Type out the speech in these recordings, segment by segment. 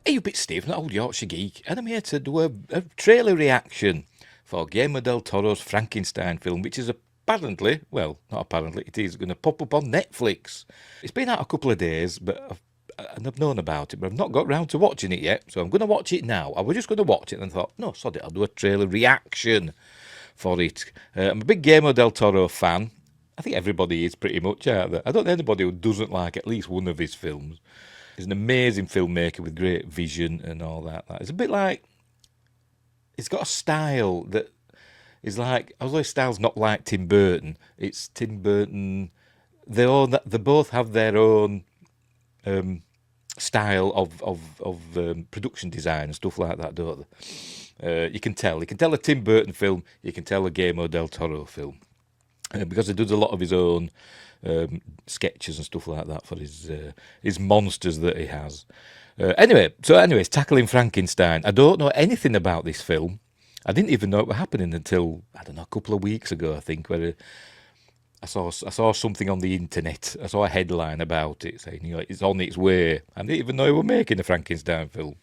Hey, you bit Steve, not old Yorkshire geek, and I'm here to do a trailer reaction for Guillermo del Toro's Frankenstein film, which is apparently, well, not apparently, it is going to pop up on Netflix. It's been out a couple of days, and I've known about it, but I've not got round to watching it yet, so I'm going to watch it now. I was just going to watch it and thought, no, sod it, I'll do a trailer reaction for it. I'm a big Guillermo del Toro fan. I think everybody is pretty much out there. I don't know anybody who doesn't like at least one of his films. He's an amazing filmmaker with great vision and all that. It's a bit like, he's got a style that is like, although his style's not like Tim Burton, it's Tim Burton. They both have their own style of production design and stuff like that, don't they? You can tell a Tim Burton film, you can tell a Guillermo del Toro film, because he does a lot of his own sketches and stuff like that for his monsters that he has. Anyways, tackling Frankenstein. I don't know anything about this film. I didn't even know it was happening until, I don't know, a couple of weeks ago, I think, where I saw something on the internet. I saw a headline about it saying, it's on its way. I didn't even know they were making a Frankenstein film.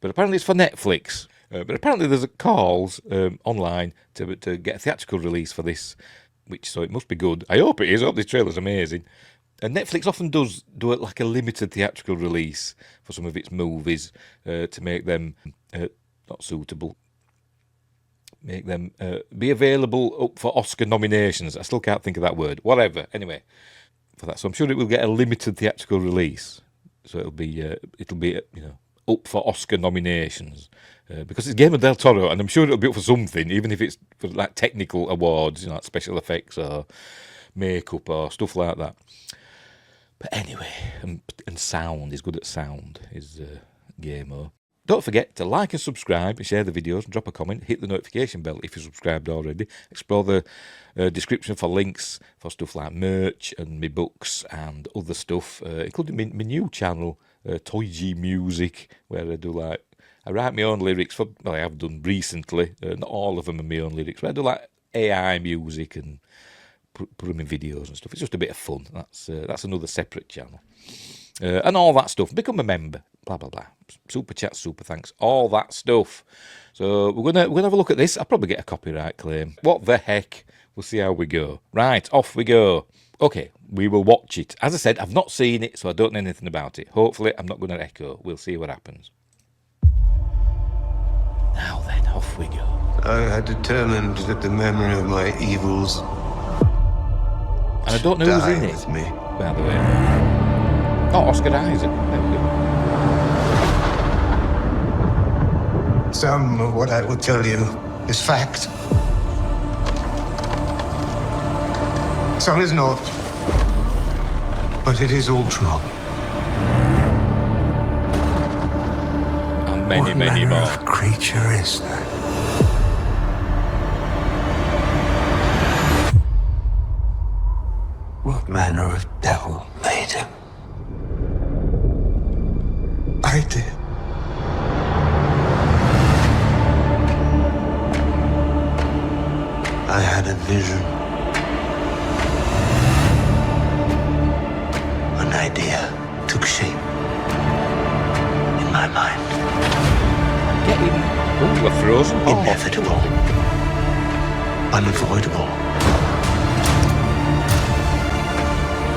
But apparently it's for Netflix. But apparently there's calls online to get a theatrical release for this, so it must be good. I hope it is. I hope this trailer's amazing. And Netflix often do it like a limited theatrical release for some of its movies to make them not suitable. Make them be available up for Oscar nominations. I still can't think of that word. Whatever. Anyway, for that, so I'm sure it will get a limited theatrical release. So it'll be up for Oscar nominations because it's Guillermo del Toro, and I'm sure it'll be up for something, even if it's for like technical awards, like special effects or makeup or stuff like that. But anyway, and sound, he's good at sound, is Guillermo. Don't forget to like and subscribe, and share the videos, and drop a comment, hit the notification bell if you're subscribed already. Explore the description for links for stuff like merch and my books and other stuff, including my new channel, TOYG Music, where I write my own lyrics I have done recently. Not all of them are my own lyrics, but I do like AI music and put them in videos and stuff. It's just a bit of fun. That's another separate channel. And all that stuff. Become a member. Blah, blah, blah. Super chat, super thanks. All that stuff. So we're gonna have a look at this. I'll probably get a copyright claim. What the heck? We'll see how we go. Right, off we go. Okay, we will watch it. As I said, I've not seen it, so I don't know anything about it. Hopefully, I'm not going to echo. We'll see what happens. Now then, off we go. I had determined that the memory of my evils and I don't know who's in it, me. By the way. Oh, Oscar Isaac. There we go. Some of what I will tell you is fact. Some is not. But it is all true. And many, many more. What creature is that? What manner of devil made him? I did. I had a vision. An idea took shape in my mind. Oh, we're frozen. Inevitable. Unavoidable.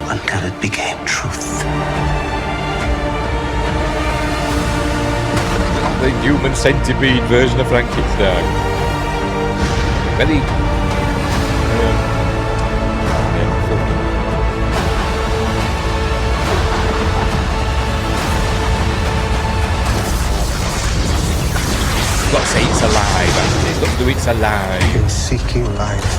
Until it became truth. The human centipede version of Frankenstein. Very... Got to say it's alive, hasn't it? Got to do it's alive. In seeking life,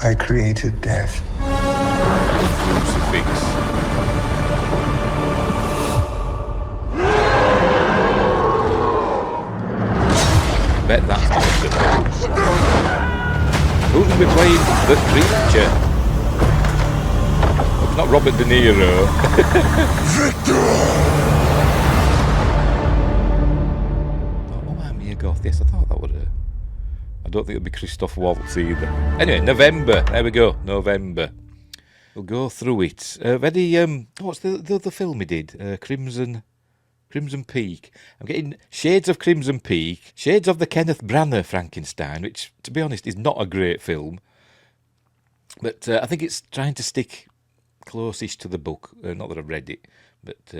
I created death. Crucifix. Bet that's not good. Who's going to be playing the creature? It's not Robert De Niro. Oh, I'm Mia Goth. Yes, I thought that would have. I don't think it'd be Christoph Waltz either. Anyway, November. There we go. November. We'll go through it. What's the other film he did? Crimson Peak. I'm getting shades of Crimson Peak, shades of the Kenneth Branagh Frankenstein, which, to be honest, is not a great film. But I think it's trying to stick close-ish to the book. Not that I've read it, but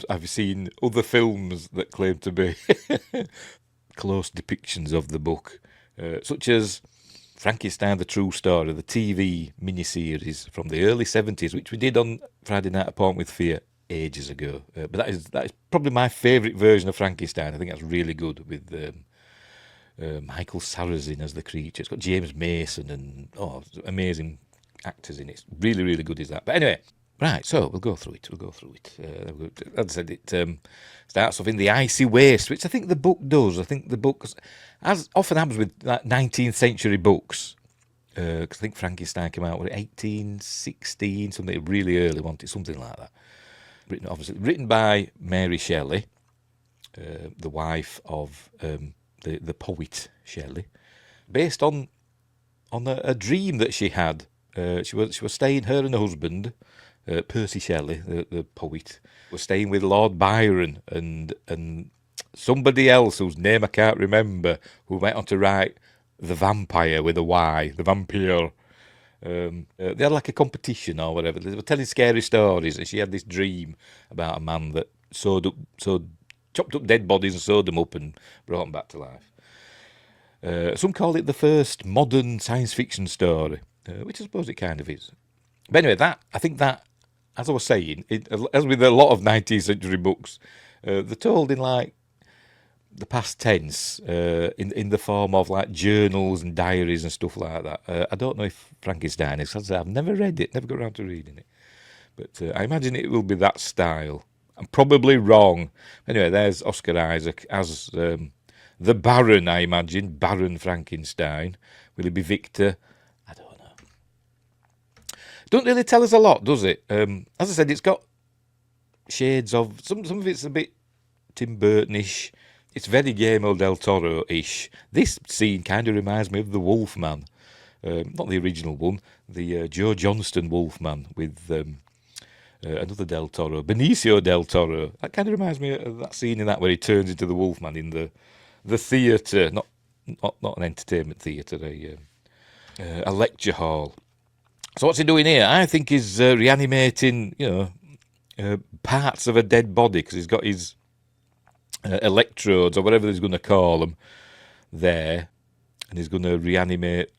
I've seen other films that claim to be close depictions of the book, such as Frankenstein, the True Story, the TV miniseries from the early 70s, which we did on Friday Night Appointment with Fear ages ago. But that is probably my favourite version of Frankenstein. I think that's really good with Michael Sarrazin as the creature. It's got James Mason and amazing actors in it. It's really, really good is that. But anyway, right, so we'll go through it. As I said, it starts off in the icy waste, which I think the book does. I think the book, as often happens with 19th century books, because I think Frankenstein came out with 1816, something really early, something like that. Written by Mary Shelley, the wife of the poet Shelley, based on a dream that she had. She was staying, her and her husband, Percy Shelley, the poet, was staying with Lord Byron and somebody else whose name I can't remember, who went on to write The Vampire with a Y, The Vampire. They had like a competition or whatever. They were telling scary stories, and she had this dream about a man that chopped up dead bodies and sewed them up and brought them back to life. Some call it the first modern science fiction story, which I suppose it kind of is. But anyway, I think that, as I was saying, as with a lot of 19th century books, they're told in like the past tense, in the form of like journals and diaries and stuff like that. I don't know if Frankenstein is, as I've never read it, never got around to reading it. But I imagine it will be that style. I'm probably wrong. Anyway, there's Oscar Isaac as the Baron, I imagine, Baron Frankenstein. Will he be Victor? I don't know. Don't really tell us a lot, does it? As I said, it's got shades of, some of it's a bit Tim Burton-ish. It's very Guillermo del Toro-ish. This scene kind of reminds me of The Wolfman. Not the original one, the Joe Johnston Wolfman with another Del Toro, Benicio del Toro. That kind of reminds me of that scene in that where he turns into the Wolfman in the theatre, not an entertainment theatre, a lecture hall. So what's he doing here? I think he's reanimating, parts of a dead body, because he's got his electrodes or whatever he's going to call them there, and he's going to reanimate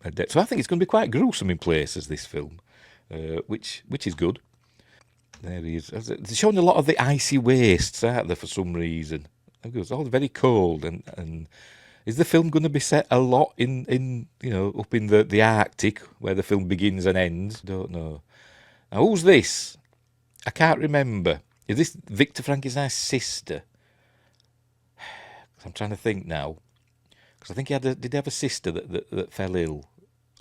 a dead. So I think it's going to be quite gruesome in places, this film, which is good. There he is. They're showing a lot of the icy wastes, aren't they, for some reason? It's all very cold, and is the film going to be set a lot in up in the Arctic, where the film begins and ends? Don't know. Now, who's this? I can't remember. Is this Victor Frankenstein's sister? I'm trying to think now, because I think did he have a sister that fell ill,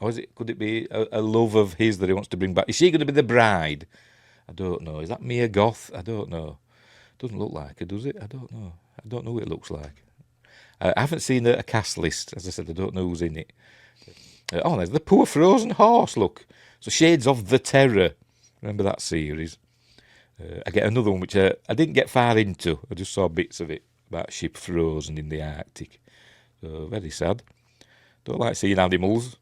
or could it be a love of his that he wants to bring back? Is she going to be the bride? I don't know. Is that Mia Goth? I don't know. Doesn't look like her, does it? I don't know. I don't know what it looks like. I haven't seen a cast list. As I said, I don't know who's in it. There's the poor frozen horse. Look, so shades of The Terror. Remember that series? I get another one which I didn't get far into. I just saw bits of it. About a ship frozen in the Arctic. So very sad. Don't like seeing animals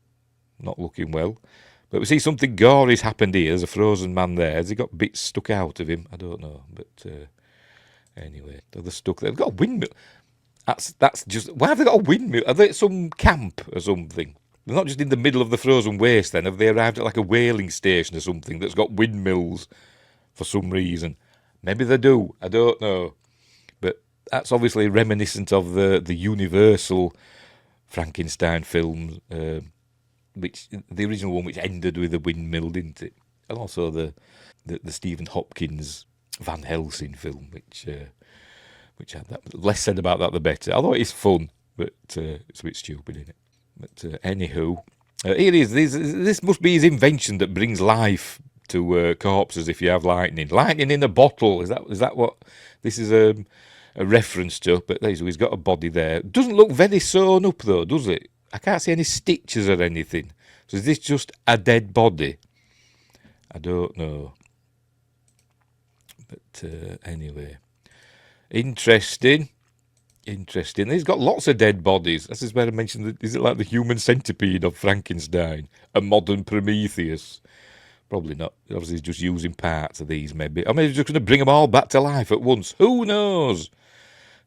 not looking well. But we see something gory's happened here. There's a frozen man there. Has he got bits stuck out of him? I don't know. But anyway, they're stuck there. They've got a windmill. That's just... Why have they got a windmill? Are they at some camp or something? They're not just in the middle of the frozen waste then. Have they arrived at like a whaling station or something that's got windmills for some reason? Maybe they do. I don't know. That's obviously reminiscent of the Universal Frankenstein films, which the original one, which ended with a windmill, didn't it? And also the Stephen Hopkins Van Helsing film, which had that. Less said about that, the better. Although it is fun, but it's a bit stupid, isn't it? But anywho, here he is. This must be his invention that brings life to corpses. If you have lightning in a bottle, is that what this is a reference to? But he's got a body there. Doesn't look very sewn up though, does it? I can't see any stitches or anything. So is this just a dead body? I don't know. But anyway, interesting. He's got lots of dead bodies. This is where I mentioned that. Is it like the human centipede of Frankenstein? A modern Prometheus? Probably not. Obviously, he's just using parts of these, maybe. Or maybe he's just going to bring them all back to life at once. Who knows?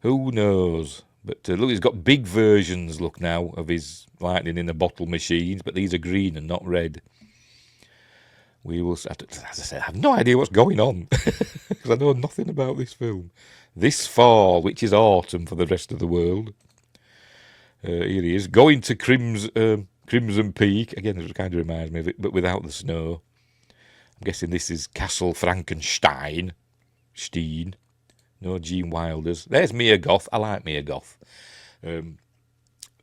Who knows? But look, he's got big versions, look now, of his lightning in a bottle machines, but these are green and not red. We will, as I said, I have no idea what's going on, because I know nothing about this film. This fall, which is autumn for the rest of the world. Here he is, going to Crimson Peak. Again, it kind of reminds me of it, but without the snow. I'm guessing this is Castle Frankenstein. No Gene Wilders. There's Mia Goth. I like Mia Goth.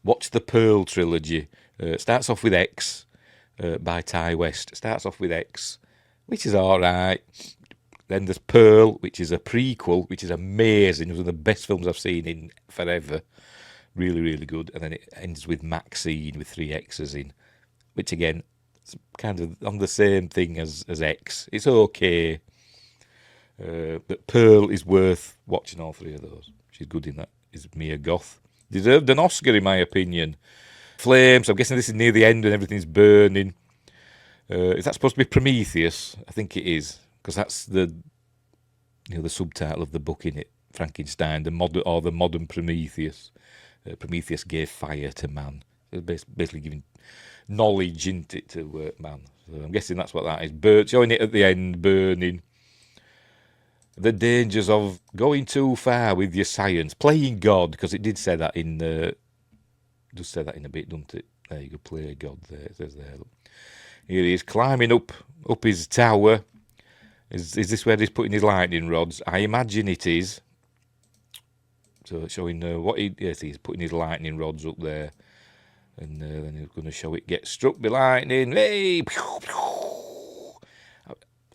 Watch the Pearl trilogy. Starts off with X by Ty West. Starts off with X, which is all right. Then there's Pearl, which is a prequel, which is amazing. It was one of the best films I've seen in forever. Really, really good. And then it ends with Maxine with 3 X's in, which again, it's kind of on the same thing as X. It's okay. But Pearl is worth watching all 3 of those. She's good in that. Is Mia Goth. Deserved an Oscar, in my opinion. Flames. I'm guessing this is near the end and everything's burning. Is that supposed to be Prometheus? I think it is, because that's the subtitle of the book in it. Frankenstein, the modern Prometheus. Prometheus gave fire to man. It's basically giving knowledge into it to man. So I'm guessing that's what that is. Showing it at the end, burning. The dangers of going too far with your science, playing God, because it did say that in does say that in a bit, doesn't it? There you go, play God. There it says there. Look. Here he is climbing up his tower. Is this where he's putting his lightning rods? I imagine it is. So showing he's putting his lightning rods up there, and then he's going to show it get struck by lightning. Hey!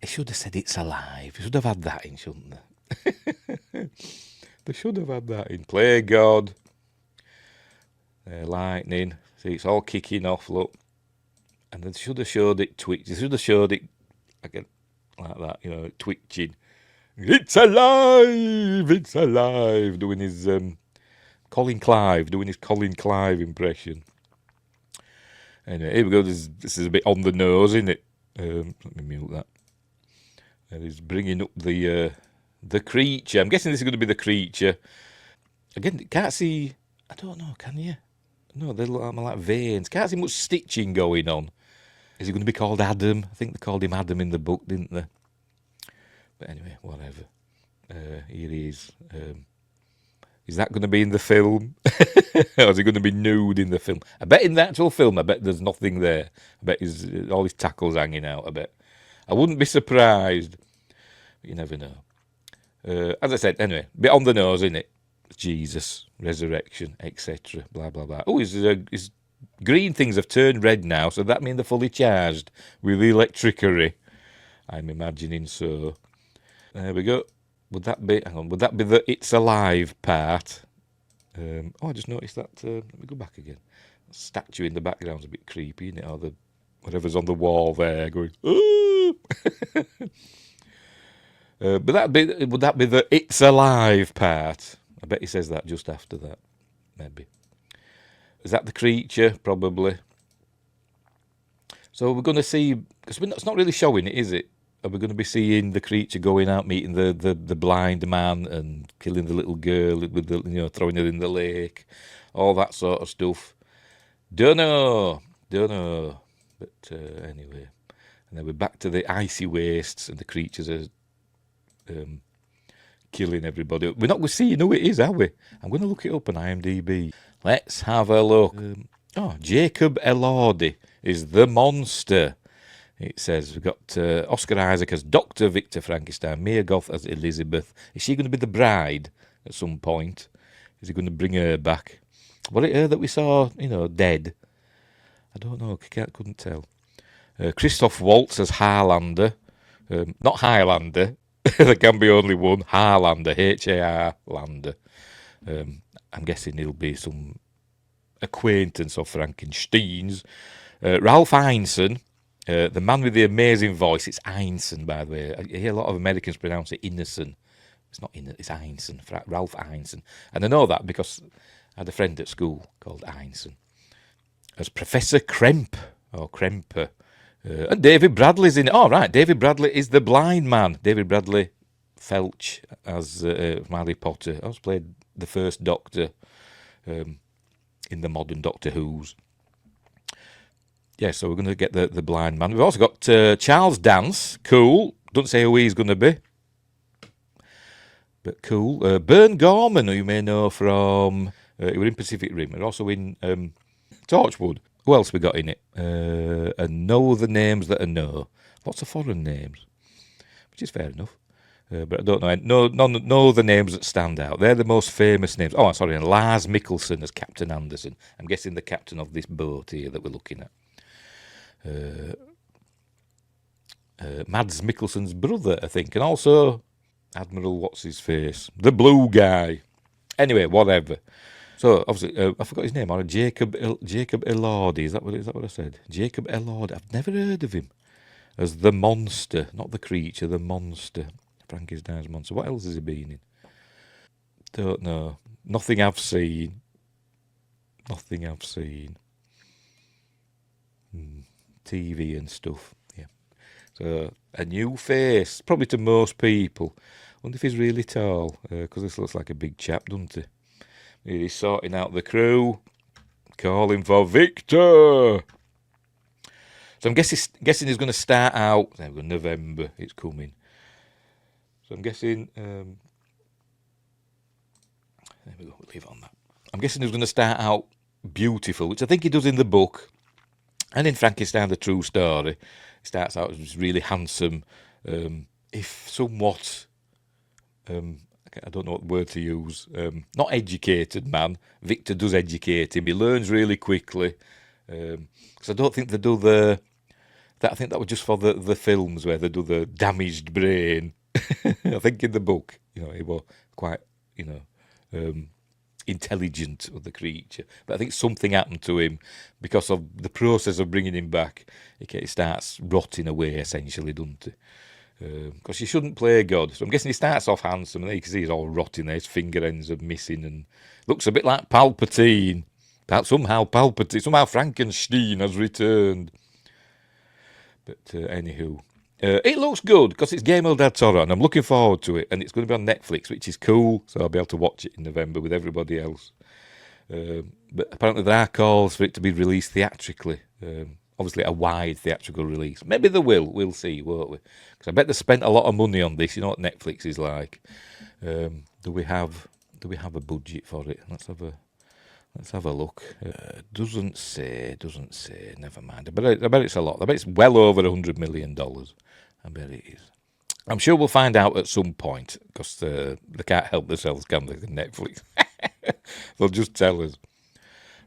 They should have said it's alive. They should have had that in, shouldn't they? They should have had that in. Play God. Lightning. See, it's all kicking off, look. And they should have showed it twitch. They should have showed it again like that, twitching. It's alive! It's alive! Doing his Colin Clive impression. Anyway, here we go. This is a bit on the nose, isn't it? Let me mute that. And he's bringing up the creature. I'm guessing this is going to be the creature. Again, can't see. I don't know. Can you? No, they look like veins. Can't see much stitching going on. Is he going to be called Adam? I think they called him Adam in the book, didn't they? But anyway, whatever. Here he is. Is that going to be in the film? Or is he going to be nude in the film? I bet in the actual film, I bet there's nothing there. I bet all his tackles hanging out, I bet. I wouldn't be surprised. But you never know. As I said, anyway, bit on the nose, innit? Jesus, resurrection, etc. Blah, blah, blah. Oh, his green things have turned red now, so that means they're fully charged with electricity. I'm imagining so. There we go. Would that be the It's Alive part? I just noticed that. Let me go back again. The statue in the background's a bit creepy, isn't it? Or whatever's on the wall there going, ooh! But would that be the It's Alive part? I bet he says that just after that. Maybe. Is that the creature? Probably. So we're going to see, because it's not really showing it, is it? Are we going to be seeing the creature going out, meeting the blind man and killing the little girl with throwing her in the lake, all that sort of stuff? Don't know. But anyway, and then we're back to the icy wastes, and the creatures are killing everybody. We're not seeing who it is, are we? I'm going to look it up on IMDb. Let's have a look. Jacob Elordi is the monster. It says we've got Oscar Isaac as Dr. Victor Frankenstein, Mia Goth as Elizabeth. Is she going to be the bride at some point? Is he going to bring her back? Was it her that we saw, dead? I don't know. Couldn't tell. Christoph Waltz as Harlander. Not Highlander. There can be only one. Harlander. H-A-R Lander. I'm guessing he'll be some acquaintance of Frankenstein's. Ralph Ineson The man with the amazing voice, it's Einstein, by the way. I hear a lot of Americans pronounce it Innocent. It's not Innocent, it's Einstein, Ralph Einstein. And I know that because I had a friend at school called Einstein. As Professor Kremp, or Kremper. And David Bradley's in it. Oh, right, David Bradley is the blind man. David Bradley Felch as Harry Potter. I played the first Doctor in the modern Doctor Who's. Yeah, so we're going to get the blind man. We've also got Charles Dance. Cool. Don't say who he's going to be. But cool. Bern Gorman, who you may know from... he was in Pacific Rim. And also in Torchwood. Who else we got in it? And know the names that I know. Lots of foreign names. Which is fair enough. But I don't know. Know the names that stand out. They're the most famous names. Oh, sorry. And Lars Mikkelsen as Captain Anderson. I'm guessing the captain of this boat here that we're looking at. Mads Mikkelsen's brother, I think, and also Admiral What's-His-Face, the blue guy. Anyway, whatever. So, obviously, I forgot his name, Jacob Elordi, is that what I said? Jacob Elordi, I've never heard of him. As the monster, not the creature, the monster. Frankenstein's monster. What else has he been in? Don't know. Nothing I've seen. TV and stuff. Yeah. So a new face, probably to most people. Wonder if he's really tall, because this looks like a big chap, doesn't he? He's sorting out the crew, calling for Victor. So I'm guessing he's going to start out. There we go, November. It's coming. So I'm guessing. There we go. We'll leave it on that. I'm guessing he's going to start out beautiful, which I think he does in the book. And in Frankenstein, the true story, it starts out as really handsome, if somewhat, I don't know what word to use, not educated man. Victor does educate him. He learns really quickly. Because I don't think they do I think that was just for the films where they do the damaged brain. I think in the book, he was quite, intelligent of the creature, but I think something happened to him because of the process of bringing him back. He starts rotting away, essentially, doesn't he? Because you shouldn't play God. So I'm guessing he starts off handsome, and then you can see he's all rotting there. His finger ends are missing, and looks a bit like Palpatine. Somehow Frankenstein has returned. But anywho, it looks good because it's Guillermo del Toro, and I'm looking forward to it. And it's going to be on Netflix, which is cool, so I'll be able to watch it in November with everybody else. But apparently there are calls for it to be released theatrically. Obviously a wide theatrical release. Maybe they will. We'll see, won't we? Because I bet they spent a lot of money on this. You know what Netflix is like. Do we have a budget for it? Let's have a look. Doesn't say. Never mind. I bet it's a lot. I bet it's well over $100 million. I bet it is. I'm sure we'll find out at some point because they can't help themselves, can they? Netflix. They'll just tell us.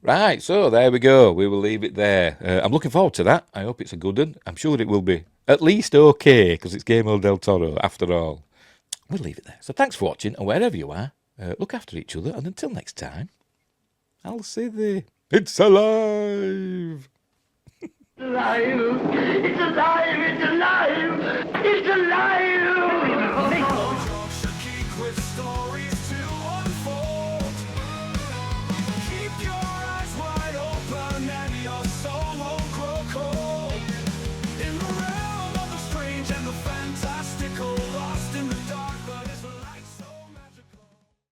Right, so there we go. We will leave it there. I'm looking forward to that. I hope it's a good one. I'm sure it will be at least okay because it's Guillermo del Toro after all. We'll leave it there. So thanks for watching, and wherever you are, look after each other, and until next time, I'll say it's alive! Alive! It's alive! It's alive! It's alive! Yorkshire geek with stories to unfold. Keep your eyes wide open and your soul won't grow cold.